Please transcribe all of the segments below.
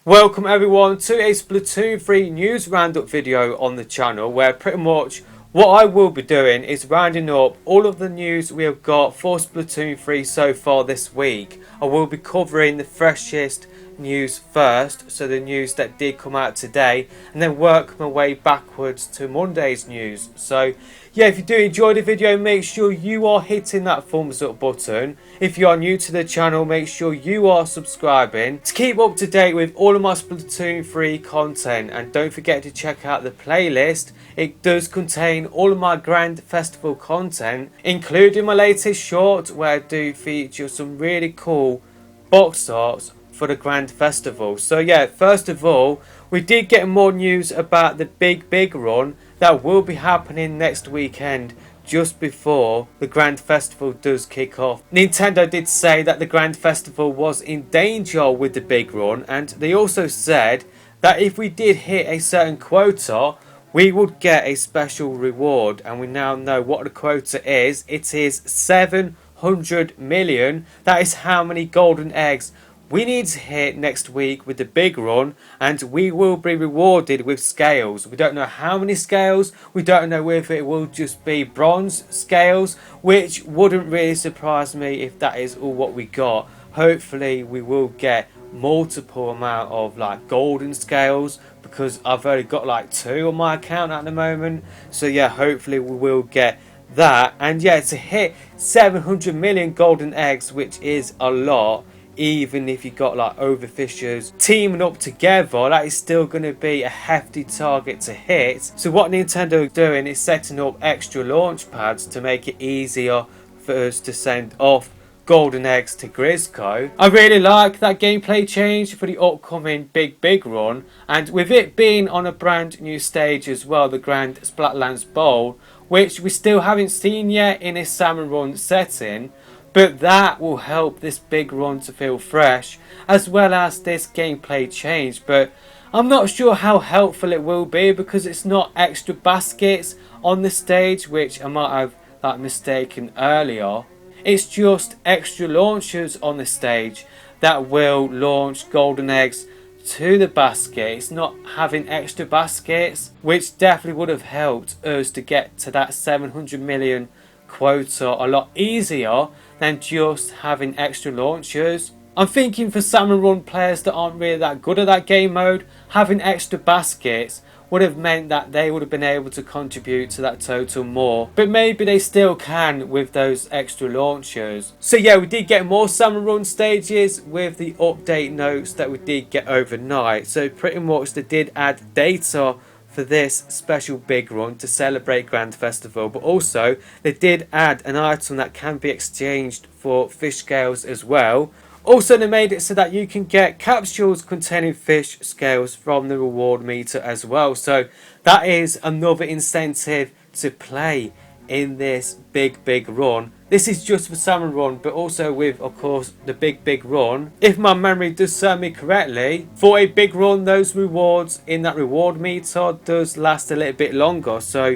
Welcome everyone to a Splatoon 3 news roundup video on the channel, where pretty much what I will be doing is rounding up all of the news we have got for Splatoon 3 so far this week. I will be covering the freshest news first, so the news that did come out today, and then work my way backwards to Monday's news. So yeah, if you do enjoy the video, make sure you are hitting that thumbs up button. If you are new to the channel, make sure you are subscribing to keep up to date with all of my Splatoon 3 content, and don't forget to check out the playlist. It does contain all of my Grand Festival content, including my latest short where I do feature some really cool box arts for the Grand Festival. So yeah, first of all, we did get more news about the big run that will be happening next weekend, just before the Grand Festival does kick off. Nintendo did say that the Grand Festival was in danger with the big run, and they also said that if we did hit a certain quota, we would get a special reward, and we now know what the quota is. It is 700 million. That is how many golden eggs we need to hit next week with the big run, and we will be rewarded with scales. We don't know how many scales, we don't know whether it will just be bronze scales, which wouldn't really surprise me if that is all what we got. Hopefully we will get multiple amount of like golden scales, because I've only got like 2 on my account at the moment. So yeah, hopefully we will get that. And yeah, to hit 700 million golden eggs, which is a lot, even if you got like overfishers teaming up together, that is still going to be a hefty target to hit. So what Nintendo are doing is setting up extra launch pads to make it easier for us to send off golden eggs to Grizzco. I really like that gameplay change for the upcoming big run, and with it being on a brand new stage as well, the Grand Splatlands Bowl, which we still haven't seen yet in a Salmon Run setting. But that will help this big run to feel fresh, as well as this gameplay change. But I'm not sure how helpful it will be, because it's not extra baskets on the stage, which I might have mistaken earlier. It's just extra launchers on the stage that will launch golden eggs to the basket. It's not having extra baskets, which definitely would have helped us to get to that 700 million quota a lot easier than just having extra launchers. I'm thinking for Salmon Run players that aren't really that good at that game mode, having extra baskets would have meant that they would have been able to contribute to that total more, but maybe they still can with those extra launchers. So yeah, we did get more Salmon Run stages with the update notes that we did get overnight. So pretty much they did add data for this special big run to celebrate Grand Festival, but also they did add an item that can be exchanged for fish scales as well. Also, they made it so that you can get capsules containing fish scales from the reward meter as well. So that is another incentive to play in this big run. This is just for Salmon Run, but also with, of course, the big run. If my memory does serve me correctly, for a big run, those rewards in that reward meter does last a little bit longer. So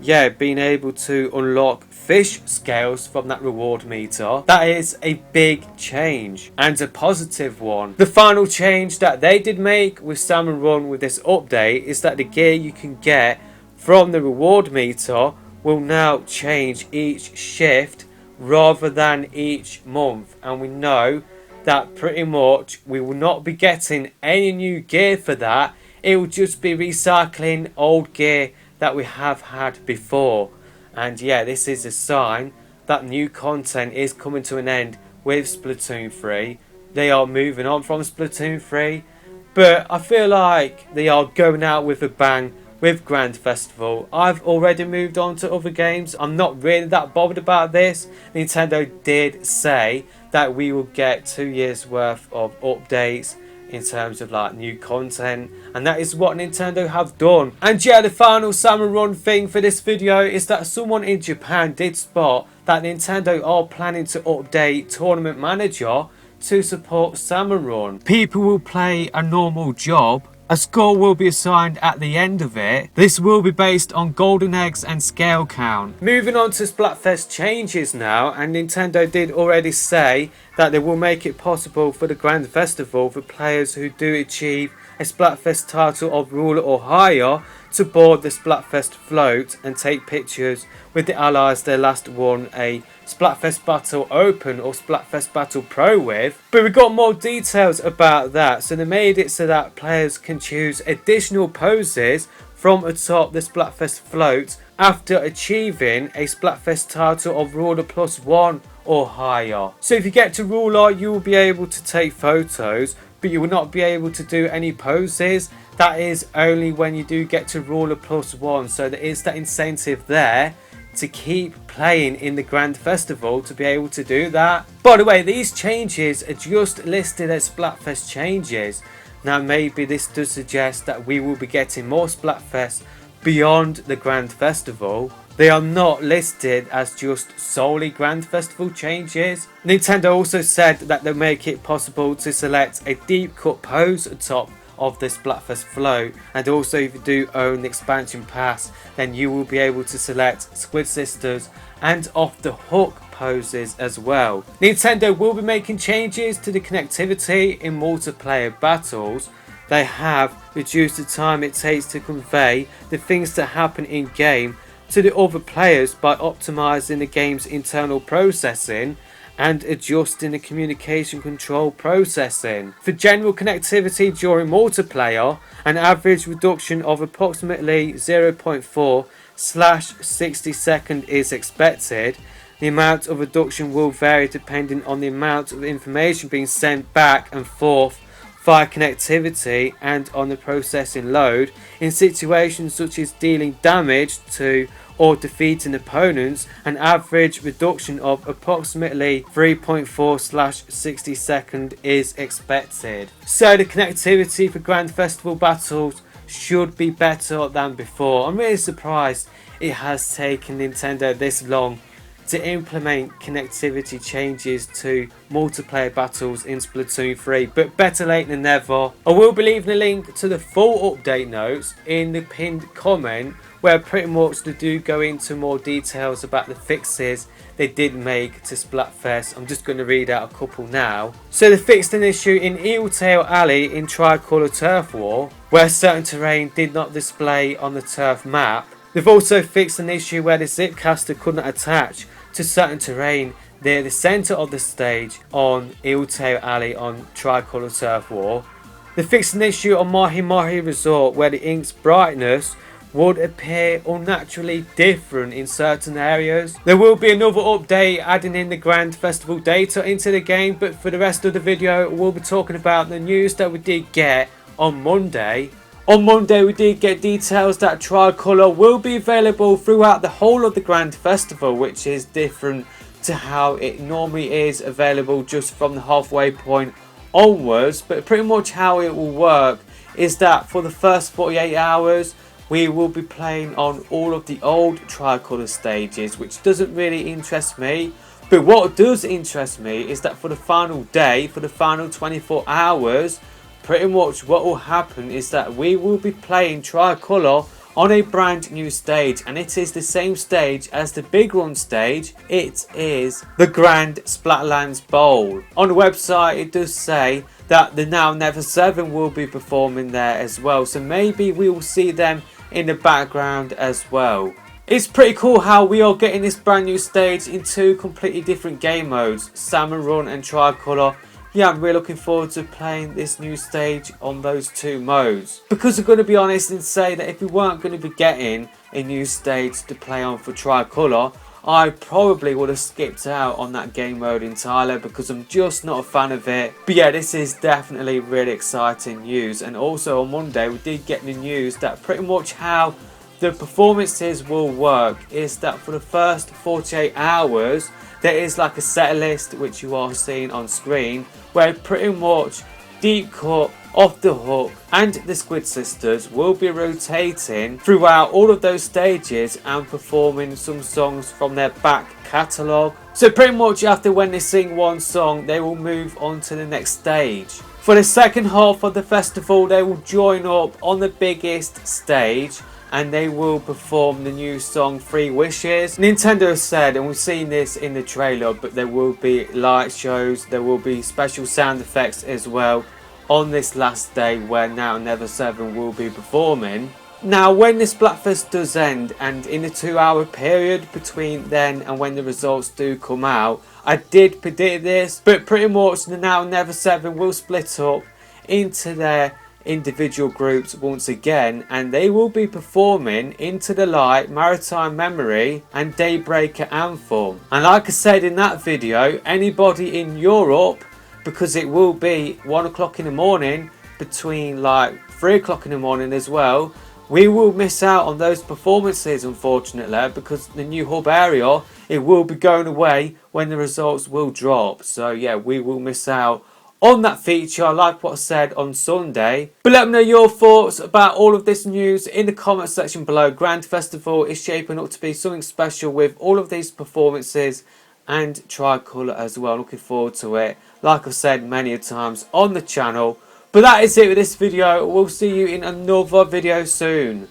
yeah, being able to unlock fish scales from that reward meter, that is a big change, and a positive one. The final change that they did make with Salmon Run with this update is that the gear you can get from the reward meter will now change each shift rather than each month. And we know that pretty much we will not be getting any new gear for that. It will just be recycling old gear that we have had before. And yeah, this is a sign that new content is coming to an end with Splatoon 3. They are moving on from Splatoon 3, but I feel like they are going out with a bang with Grand Festival. I've already moved on to other games. I'm not really that bothered about this. Nintendo did say that we will get 2 years worth of updates in terms of like new content, and that is what Nintendo have done. And yeah, the final Salmon Run thing for this video is that someone in Japan did spot that Nintendo are planning to update Tournament Manager to support Salmon Run. People will play a normal job. A score will be assigned at the end of it. This will be based on golden eggs and scale count. Moving on to Splatfest changes now, and Nintendo did already say that they will make it possible for the Grand Festival for players who do achieve a Splatfest title of ruler or higher to board the Splatfest float and take pictures with the allies they last won a Splatfest Battle Open or Splatfest Battle Pro with. But we got more details about that, so they made it so that players can choose additional poses from atop the Splatfest float after achieving a Splatfest title of ruler +1 or higher. So if you get to ruler, you will be able to take photos, but you will not be able to do any poses. That is only when you do get to ruler +1, so there is that incentive there to keep playing in the Grand Festival to be able to do that. By the way, these changes are just listed as Splatfest changes. Now maybe this does suggest that we will be getting more Splatfest beyond the Grand Festival. They are not listed as just solely Grand Festival changes. Nintendo also said that they'll make it possible to select a deep cut pose atop of the Splatfest flow, and also if you do own the expansion pass, then you will be able to select Squid Sisters and Off the Hook poses as well. Nintendo will be making changes to the connectivity in multiplayer battles. They have reduced the time it takes to convey the things that happen in game to the other players by optimizing the game's internal processing and adjusting the communication control processing. For general connectivity during multiplayer, an average reduction of approximately 0.4/60 seconds is expected. The amount of reduction will vary depending on the amount of information being sent back and forth via connectivity and on the processing load. In situations such as dealing damage to or defeating opponents, an average reduction of approximately 3.4/60 seconds is expected. So the connectivity for Grand Festival battles should be better than before. I'm really surprised it has taken Nintendo this long to implement connectivity changes to multiplayer battles in Splatoon 3, but better late than never. I will be leaving a link to the full update notes in the pinned comment, where pretty much they do go into more details about the fixes they did make to Splatfest. I'm just going to read out a couple now. So they fixed an issue in Eeltail Alley in Tricolour Turf War, where certain terrain did not display on the turf map. They've also fixed an issue where the zipcaster could not attach to certain terrain near the centre of the stage on Eeltail Alley on Tricolour Turf War. They fixed an issue on Mahi Mahi Resort where the ink's brightness would appear unnaturally different in certain areas. There will be another update adding in the Grand Festival data into the game, but for the rest of the video we'll be talking about the news that we did get on Monday. On Monday we did get details that Tricolour will be available throughout the whole of the Grand Festival, which is different to how it normally is available just from the halfway point onwards. But pretty much how it will work is that for the first 48 hours we will be playing on all of the old Tricolour stages, which doesn't really interest me. But what does interest me is that for the final day, for the final 24 hours, pretty much what will happen is that we will be playing Tricolour on a brand new stage, and it is the same stage as the Big Run stage. It is the Grand Splatlands Bowl. On the website it does say that the Now Never 7 will be performing there as well, so maybe we will see them in the background as well. It's pretty cool how we are getting this brand new stage in two completely different game modes, Salmon Run and Tricolour. Yeah, I'm really looking forward to playing this new stage on those two modes. Because I'm going to be honest and say that if we weren't going to be getting a new stage to play on for Tricolour, I probably would have skipped out on that game mode entirely because I'm just not a fan of it. But yeah, this is definitely really exciting news. And also on Monday we did get the news that pretty much how the performances will work is that for the first 48 hours there is like a set list which you are seeing on screen, where pretty much Deep Cut, Off the Hook and the Squid Sisters will be rotating throughout all of those stages and performing some songs from their back catalogue. So pretty much after when they sing one song they will move on to the next stage. For the second half of the festival they will join up on the biggest stage and they will perform the new song 3 Wishes. Nintendo said, and we've seen this in the trailer, but there will be light shows, there will be special sound effects as well on this last day where Now Never 7 will be performing. Now when this Splatfest does end, and in the 2-hour period between then and when the results do come out, I did predict this, but pretty much the Now Never 7 will split up into their individual groups once again, and they will be performing Into the Light, Maritime Memory and Daybreaker Anthem. And like I said in that video, anybody in Europe, because it will be 1 o'clock in the morning between like 3 o'clock in the morning as well, we will miss out on those performances unfortunately, because the new hub area, it will be going away when the results will drop. So yeah, we will miss out on that feature, like what I said on Sunday. But let me know your thoughts about all of this news in the comment section below. Grand Festival is shaping up to be something special with all of these performances and Tricolour as well. Looking forward to it, like I've said many times on the channel. But that is it with this video. We'll see you in another video soon.